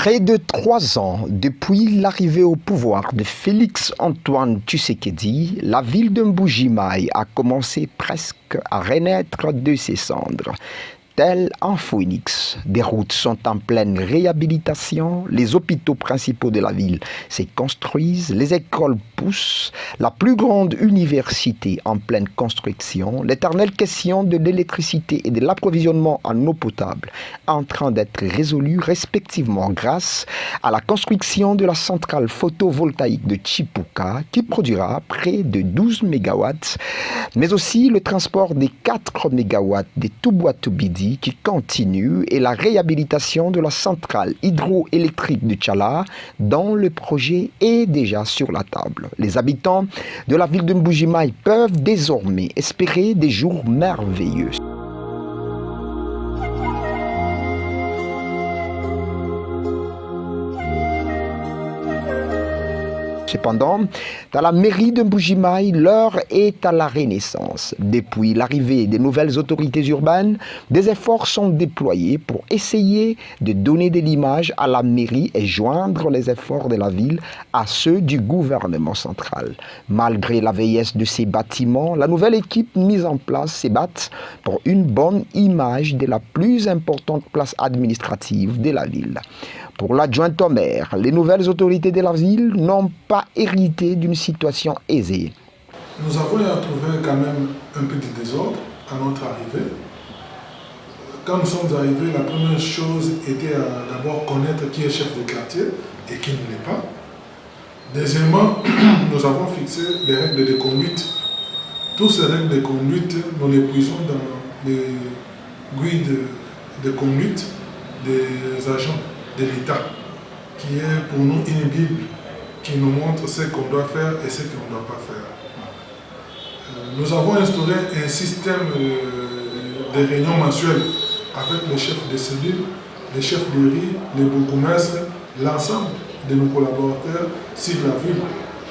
Près de 3 ans depuis l'arrivée au pouvoir de Félix-Antoine Tshisekedi, la ville de Mbuji-Mayi a commencé presque à renaître de ses cendres. Tel un phénix, des routes sont en pleine réhabilitation, les hôpitaux principaux de la ville se construisent, les écoles poussent, la plus grande université en pleine construction, l'éternelle question de l'électricité et de l'approvisionnement en eau potable en train d'être résolue respectivement grâce à la construction de la centrale photovoltaïque de Chipuka qui produira près de 12 MW, mais aussi le transport des 4 MW de Touboua-Toubidi qui continue et la réhabilitation de la centrale hydroélectrique de Tchala dont le projet est déjà sur la table. Les habitants de la ville de Mbuji-Mayi peuvent désormais espérer des jours merveilleux. Cependant, dans la mairie de Mbuji-Mayi, l'heure est à la renaissance. Depuis l'arrivée des nouvelles autorités urbaines, des efforts sont déployés pour essayer de donner de l'image à la mairie et joindre les efforts de la ville à ceux du gouvernement central. Malgré la vieillesse de ces bâtiments, la nouvelle équipe mise en place se bat pour une bonne image de la plus importante place administrative de la ville. Pour l'adjoint au maire, les nouvelles autorités de la ville n'ont pas hérité d'une situation aisée. Nous avons trouvé quand même un peu de désordre à notre arrivée. Quand nous sommes arrivés, la première chose était d'abord connaître qui est chef de quartier et qui ne l'est pas. Deuxièmement, nous avons fixé des règles de conduite. Toutes ces règles de conduite, nous les puisons dans les guides de conduite des agents de l'État, qui est pour nous une Bible qui nous montre ce qu'on doit faire et ce qu'on ne doit pas faire. Nous avons instauré un système de réunions mensuelles avec les chefs de cellule, les chefs de riz, les bourgmestres, l'ensemble de nos collaborateurs sur la ville,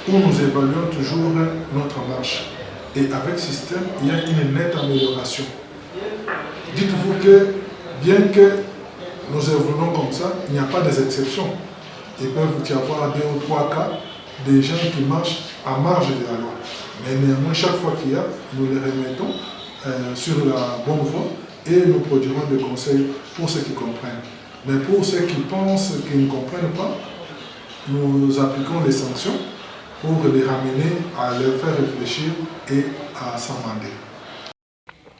où nous évaluons toujours notre marche. Et avec ce système, il y a une nette amélioration. Dites-vous que, bien que nous évoluons comme ça, il n'y a pas d'exception. Il peut y avoir 2 ou 3 cas de gens qui marchent à marge de la loi. Mais néanmoins, chaque fois qu'il y a, nous les remettons sur la bonne voie et nous produirons des conseils pour ceux qui comprennent. Mais pour ceux qui pensent qu'ils ne comprennent pas, nous appliquons des sanctions pour les ramener à les faire réfléchir et à s'amender.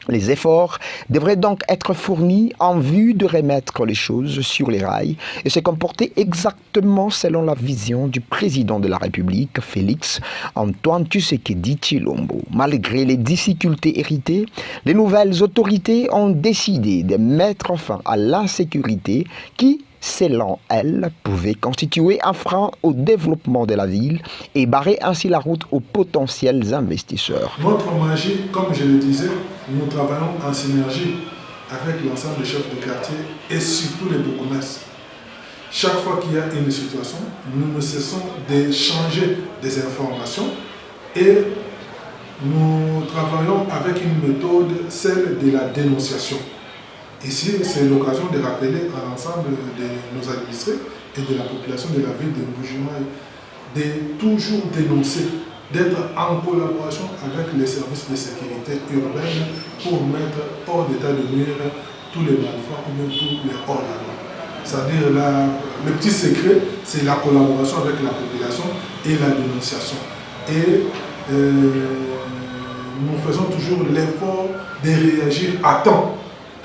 Les efforts devraient donc être fournis en vue de remettre les choses sur les rails et se comporter exactement selon la vision du président de la République, Félix-Antoine Tshisekedi Tshilombo. Malgré les difficultés héritées, les nouvelles autorités ont décidé de mettre fin à l'insécurité qui, selon elle, pouvait constituer un frein au développement de la ville et barrer ainsi la route aux potentiels investisseurs. Notre magie, comme je le disais, nous travaillons en synergie avec l'ensemble des chefs de quartier et surtout les bourgmestres. Chaque fois qu'il y a une situation, nous ne cessons d'échanger des informations et nous travaillons avec une méthode, celle de la dénonciation. Ici, c'est l'occasion de rappeler à l'ensemble de nos administrés et de la population de la ville de Mbuji-Mayi de toujours dénoncer, d'être en collaboration avec les services de sécurité urbaine pour mettre hors d'état de nuire tous les malfrats ou même tous les hors-la-loi. C'est-à-dire, le petit secret, c'est la collaboration avec la population et la dénonciation. Et nous faisons toujours l'effort de réagir à temps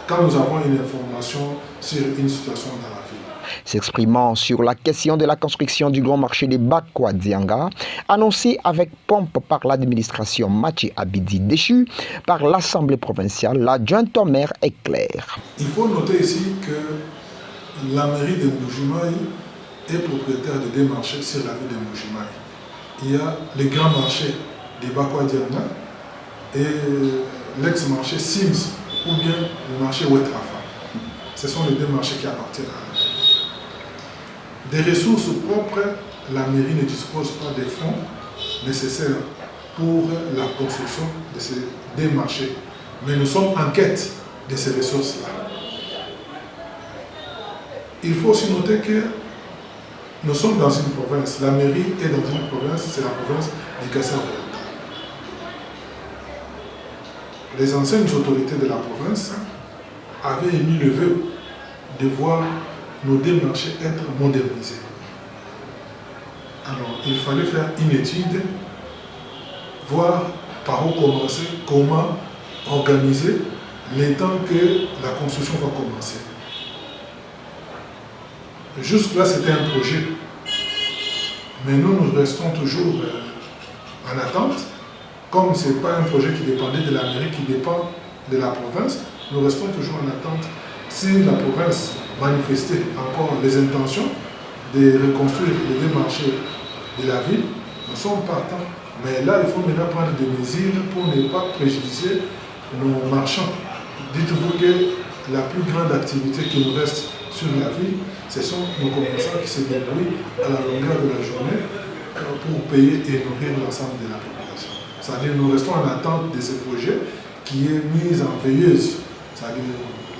quand nous avons une information sur une situation dans la ville. S'exprimant sur la question de la construction du grand marché de Bakwa-Dianga, annoncé avec pompe par l'administration Mathieu Abidi déchu par l'Assemblée provinciale, l'adjoint au maire est clair. Il faut noter ici que la mairie de Mbuji-Mayi est propriétaire de 2 marchés sur la ville de Mbuji-Mayi. Il y a le grand marché de Bakwa-Dianga et l'ex-marché Sims, ou bien le marché Ouetrafa. Ce sont les 2 marchés qui appartiennent à la mairie. Des ressources propres, la mairie ne dispose pas des fonds nécessaires pour la construction de ces 2 marchés. Mais nous sommes en quête de ces ressources-là. Il faut aussi noter que nous sommes dans une province. La mairie est dans une province, c'est la province du Kassa-Oriental. Les anciennes autorités de la province avaient émis le vœu de voir nos démarchés être modernisés. Alors, il fallait faire une étude, voir par où commencer, comment organiser les temps que la construction va commencer. Jusque-là, c'était un projet. Mais nous restons toujours en attente. Comme ce n'est pas un projet qui dépendait de la mairie, qui dépend de la province, nous restons toujours en attente. Si la province manifestait encore les intentions de reconstruire les deux marchés de la ville, nous sommes partants. Mais là, il faut maintenant prendre des mesures pour ne pas préjudicer nos marchands. Dites-vous que la plus grande activité qui nous reste sur la ville, ce sont nos commerçants qui se débrouillent à la longueur de la journée pour payer et nourrir l'ensemble de la population. C'est-à-dire nous restons en attente de ce projet qui est mis en veilleuse. C'est-à-dire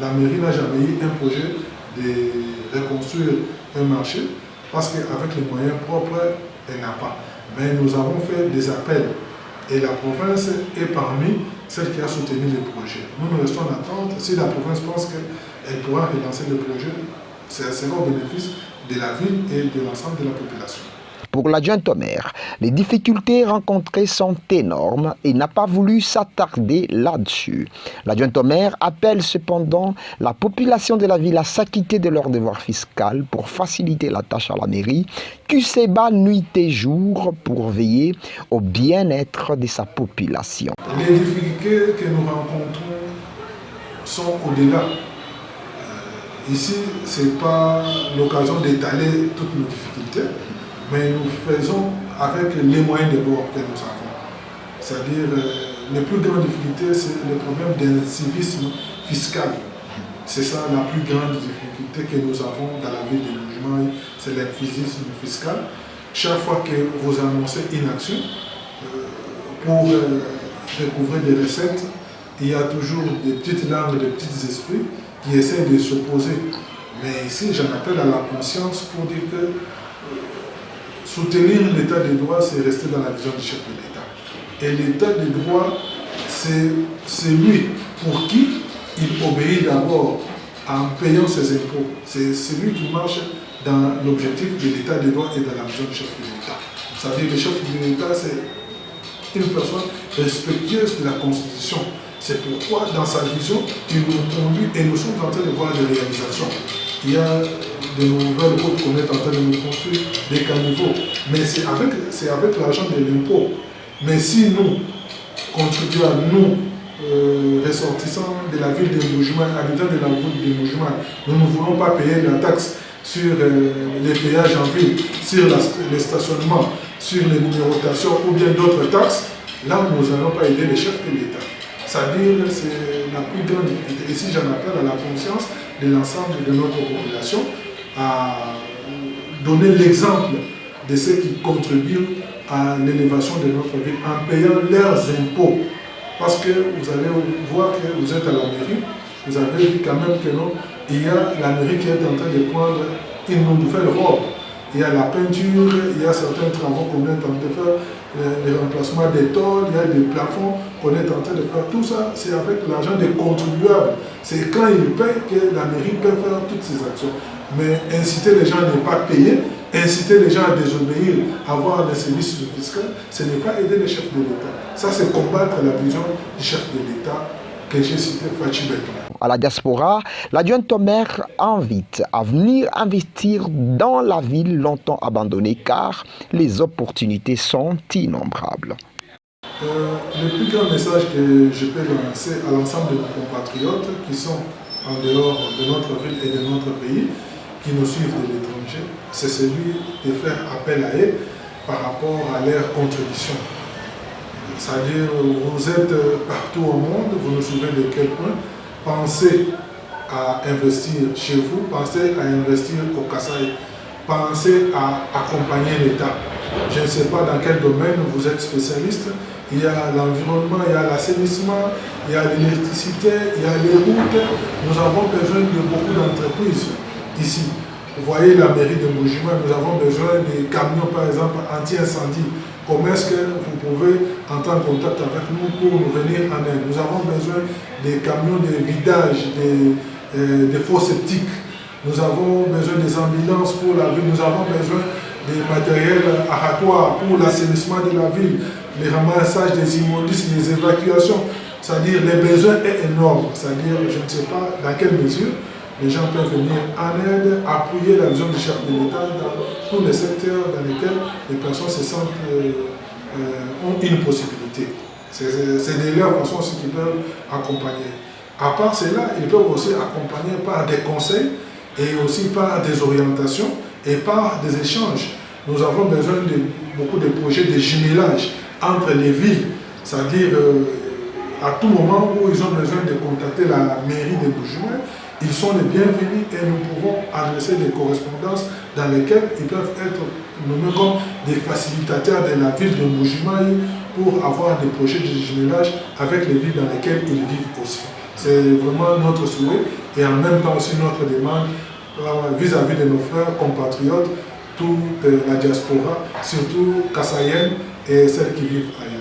la mairie n'a jamais eu un projet de reconstruire un marché parce qu'avec les moyens propres, elle n'a pas. Mais nous avons fait des appels et la province est parmi celles qui a soutenu le projet. Nous restons en attente. Si la province pense qu'elle pourra relancer le projet, c'est sera au bénéfice de la ville et de l'ensemble de la population. Pour l'adjoint au maire, les difficultés rencontrées sont énormes et n'a pas voulu s'attarder là-dessus. L'adjoint au maire appelle cependant la population de la ville à s'acquitter de leur devoir fiscal pour faciliter la tâche à la mairie, qui se bat nuit et jour pour veiller au bien-être de sa population. Les difficultés que nous rencontrons sont au-delà. Ici, ce n'est pas l'occasion d'étaler toutes nos difficultés, mais nous faisons avec les moyens de bord que nous avons. C'est-à-dire, les plus grandes difficultés, c'est le problème d'un civisme fiscal. C'est ça la plus grande difficulté que nous avons dans la ville de Mbujimai, c'est l'inquisition fiscal. Chaque fois que vous annoncez une action pour recouvrer des recettes, il y a toujours des petites langues, des petits esprits qui essaient de s'opposer. Mais ici, j'en appelle à la conscience pour dire que soutenir l'état de droit, c'est rester dans la vision du chef de l'État. Et l'état de droit, c'est lui pour qui il obéit d'abord en payant ses impôts. C'est celui qui marche dans l'objectif de l'état de droit et dans la vision du chef de l'État. C'est-à-dire que le chef de l'État, c'est une personne respectueuse de la Constitution. C'est pourquoi, dans sa vision, il nous conduit et nous sommes en train de voir des réalisations. Il y a de nouvelles routes qu'on est en train de nous construire, des caniveaux. Mais c'est avec l'argent de l'impôt. Mais si nous, contribuables, nous, ressortissants de la ville de Mbujimai, habitants de la ville de Mbujimai, nous ne voulons pas payer la taxe sur les péages en ville, sur les stationnements, sur les numérotations ou bien d'autres taxes, là nous n'allons pas aider les chefs de l'État. C'est-à-dire que c'est la plus grande difficulté. Et si j'en appelle à la conscience de l'ensemble de notre population, à donner l'exemple de ceux qui contribuent à l'élévation de notre ville en payant leurs impôts. Parce que vous allez voir que vous êtes à la mairie, vous avez vu quand même que non, il y a la mairie qui est en train de prendre une nouvelle robe. Il y a la peinture, il y a certains travaux qu'on est en train de faire, le remplacement des tôles, il y a des plafonds qu'on est en train de faire. Tout ça, c'est avec l'argent des contribuables. C'est quand ils payent que la mairie peut faire toutes ces actions. Mais inciter les gens à ne pas payer, inciter les gens à désobéir, à avoir des services fiscaux, ce n'est pas aider les chefs de l'État. Ça, c'est combattre la vision du chef de l'État que j'ai cité, Fachi Beton. À la diaspora, l'adjoint au maire invite à venir investir dans la ville longtemps abandonnée car les opportunités sont innombrables. Le plus grand message que je peux lancer à l'ensemble de nos compatriotes qui sont en dehors de notre ville et de notre pays, qui nous suivent de l'étranger, c'est celui de faire appel à eux par rapport à leur contribution. C'est-à-dire, vous êtes partout au monde, vous nous suivez de quel point, pensez à investir chez vous, pensez à investir au Kasaï, pensez à accompagner l'État. Je ne sais pas dans quel domaine vous êtes spécialiste, il y a l'environnement, il y a l'assainissement, il y a l'électricité, il y a les routes. Nous avons besoin de beaucoup d'entreprises ici. Vous voyez la mairie de Mbujima, nous avons besoin des camions par exemple anti-incendie. Comment est-ce que vous pouvez entrer en contact avec nous pour nous venir en aide? Nous avons besoin des camions de vidage, des fosses septiques. Nous avons besoin des ambulances pour la ville. Nous avons besoin des matériels aratoires pour l'assainissement de la ville, les ramassages des immondices, les évacuations. C'est-à-dire les besoins sont énormes. C'est-à-dire, je ne sais pas dans quelle mesure les gens peuvent venir en aide, appuyer la vision du chef de l'État dans tous les secteurs dans lesquels les personnes se sentent, ont une possibilité. C'est de leur façon aussi qu'ils peuvent accompagner. À part cela, ils peuvent aussi accompagner par des conseils et aussi par des orientations et par des échanges. Nous avons besoin de beaucoup de projets de jumelage entre les villes, c'est-à-dire à tout moment où ils ont besoin de contacter la mairie de Mbujima, ils sont les bienvenus et nous pouvons adresser des correspondances dans lesquelles ils peuvent être nommés comme des facilitateurs de la ville de Mbujima pour avoir des projets de jumelage avec les villes dans lesquelles ils vivent aussi. C'est vraiment notre souhait et en même temps aussi notre demande vis-à-vis de nos frères compatriotes, toute la diaspora, surtout kassaïenne et celles qui vivent ailleurs.